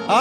कि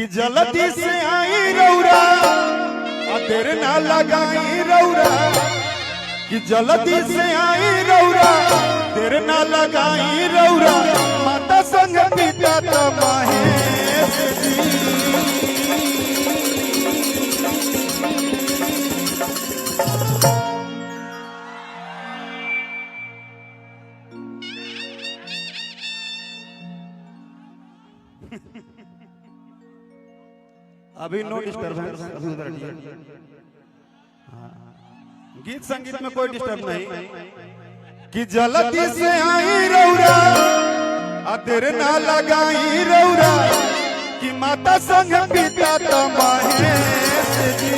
जल्दी से आई रौरा देर ना लगाई रौरा कि जल्दी से आई रौरा देर ना लगाई रौरा माता संग पिता महेश जी अभी नो डिस्टर्बेंस, गीत संगीत में कोई डिस्टर्ब नहीं। कि जल्दी से आई रौरा देर ना लगाई रौरा कि माता संग पिता महेश जी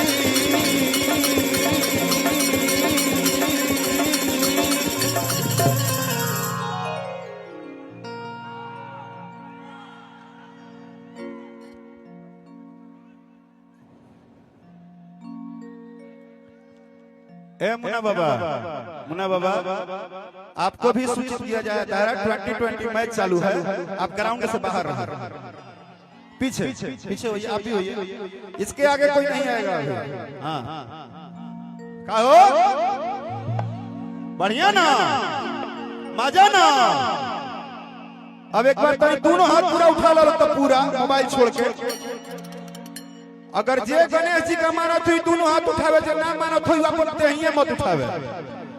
मुन्ना बाबा आपको भी सूचित किया जाए डायरेक्ट 2020 मैच चालू है, आप ग्राउंड से बाहर रहे, पीछे होइए, आप भी होइए, इसके आगे कोई नहीं आएगा। हाँ का हो बढ़िया ना मजा ना। अब एक बार तो दोनों हाथ पूरा उठा लो तो पूरा मोबाइल छोड़ के, अगर जे गणेश जी का मानत हुई दोनों हाथ उठावे, जो ना मानत हुई अपन तेहिए मत उठावे,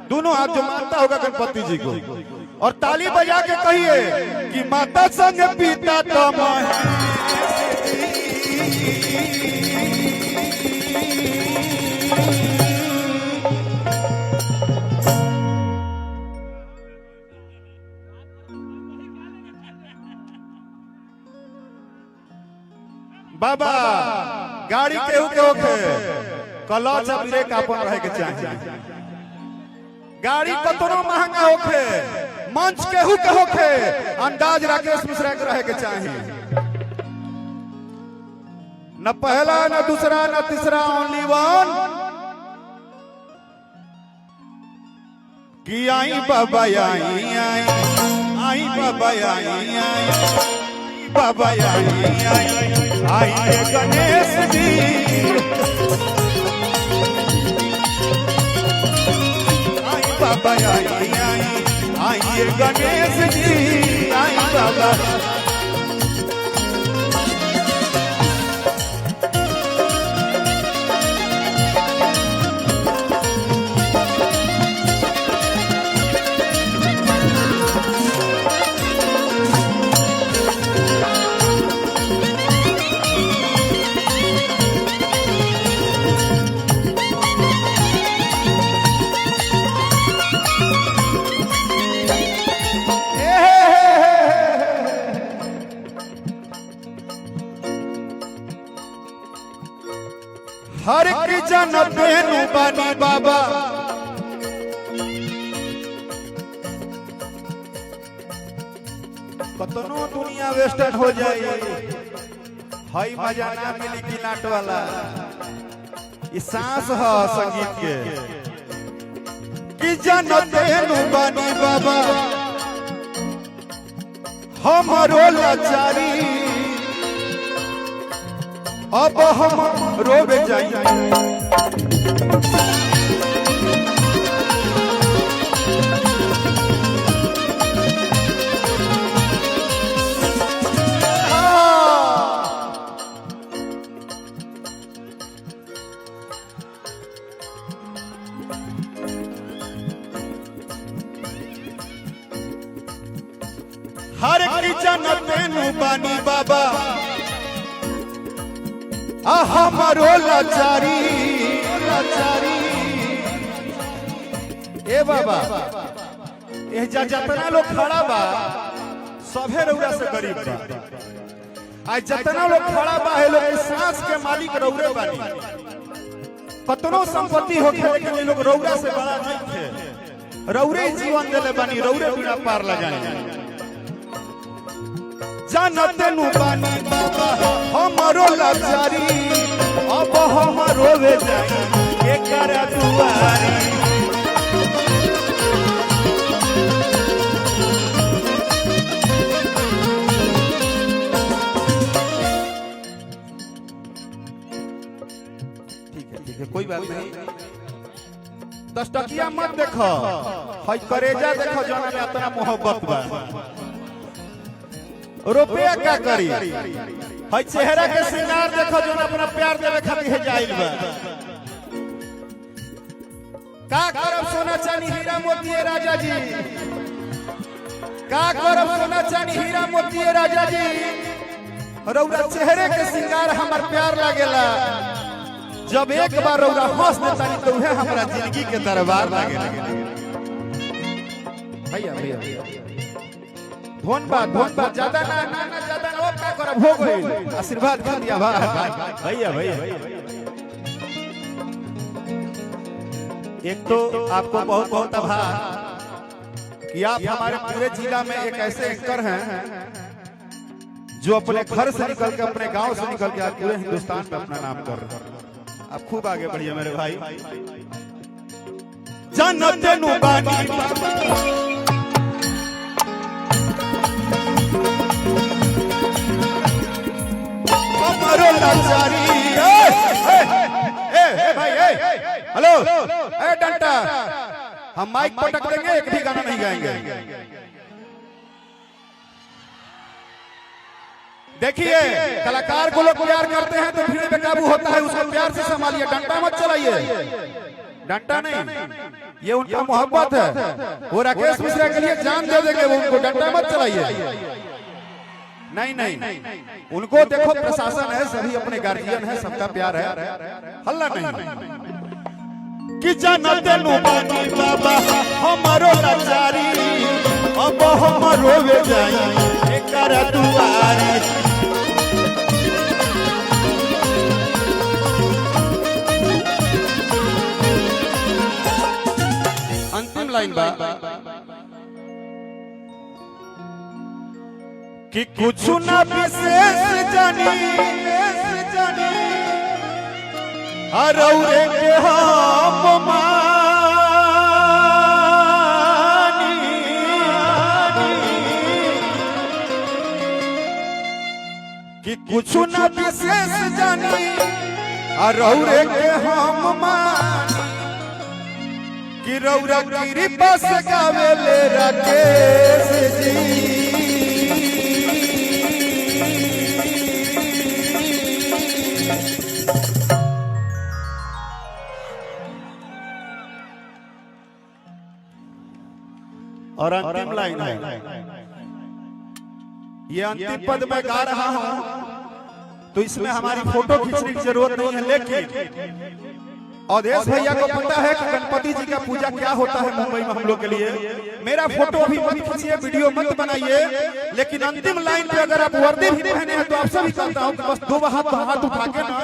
दोनों हाथ जो मानता होगा गणपति जी को, और ताली बजा के कहिए कि माता संग पिता महेश बाबा। गाड़ी केहू के होखे क्लच ब्रेक अपन रहे के चाहिए, गाड़ी कतनो महंगा होखे मंच केहू के होखे अंदाज राकेश मिश्रा के रहे के चाहिए, न पहला न दूसरा न तीसरा ओनली वन। कि आई बाबा आई बाबा आई बाबा आई गणेश जी आई बाबा आई गणेश जी आई बाबा। हर की जन बेनु बानी बाबा कतनो दुनिया वेस्टर्न हो जाए, हई मजा ना मिली कि नाट वाला। ये सांस है संगीत के कि जनते नु बानी बाबा हमरो लाचारी अब हम रोवे जाई हर की जनते नु बानी बाबा हमरो लाचारी लाचारी ए बाबा ए जतना लोग खड़ा बा सभे रउरा से गरीब बा आज जतना लोग खड़ा बा है लोग सांस के मालिक रउरे बानी कतनो संपत्ति होखे लेकिन ये लोग रउरा से बड़ा नहीं थे रउरे जीवन देले बानी रउरे बिना पार लगानी जानते नु बानी बाबा हमरो लाचारी अब हम रोवे जाई एकर दुआरी ठीक है कोई बात नहीं 10 टकिया मत देखो हई करेजा देखो जोना में इतना मोहब्बत बा रुपया क्या करी हई चेहरा के श्रृंगार देखो जो अपना प्यार देवे खातिर जाइल बा का करब सोना चांदी हीरा मोती राजा जी का करब सोना चांदी हीरा मोती राजा जी रउरा चेहरे के श्रृंगार हमर प्यार लागेला जब एक बार रउरा हंस देतानी तो उहे हमरा जिंदगी के दरबार लागेला भैया भैया धोन बा ज्यादा ना ज्यादा ना का करब हो गई आशीर्वाद कर दिया भैया भैया एक तो आपको बहुत बहुत आभार कि आप हमारे पूरे जिला में एक ऐसे एंकर हैं जो अपने घर से निकल के अपने गांव से निकल के पूरे हिंदुस्तान में अपना नाम कर रहे हैं आप खूब आगे बढ़िए मेरे भाई जनते नु बानी हमरो लाचारी भाई हेलो ए डंटा हम माइक पटक देंगे एक भी गाना नहीं गाएंगे देखिए कलाकार को लोग प्यार करते हैं तो भीड़ पे काबू होता है उसको प्यार से संभालिए डंटा मत चलाइए डंटा नहीं ये उनका मोहब्बत है वो राकेश मिश्रा के लिए जान दे देंगे वो उनको डंटा मत चलाइए नहीं उनको देखो प्रशासन है सभी अपने गार्जियन है सबका प्यार है हल्ला नहीं कि जानते नु बानी बाबा हमरो लाचारी अब हम रोवे जाई एकर दुआरी अंतिम लाइन बा कि कुछ ना विशेष जानी हरौरे के हम मानी कि कुछ ना विशेष जानी हरौरे के हम मानी कि रौरा कृपा से गावे ले राकेश जी और अंतिम लाइन है ये अंतिम पद मैं गा रहा हूं तो इसमें हमारी फोटो खींचने की जरूरत नहीं है लेकिन अवधेश भैया को पता है कि गणपति जी का पूजा क्या होता है मुंबई में हम लोग के लिए मेरा फोटो भी मत खींचिए वीडियो मत बनाइए लेकिन अंतिम लाइन पे अगर आप वर्दी भी पहने हैं तो आपसे भी कहता हूं कि बस दो हाथ उठा के ना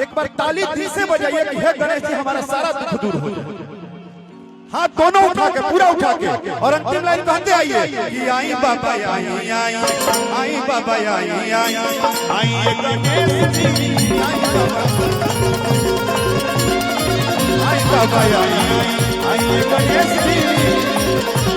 एक बार ताली दी से बजाइए कि हे गणेश जी हमारा सारा दुख दूर हो जाए हाथ दोनों उठा के, पूरा उठा के, और अंतिम लाइन कहते आइए कि आई बाबा आई आई आई बाबा आई आई आई गणेश जी आई बाबा आई आई गणेश जी।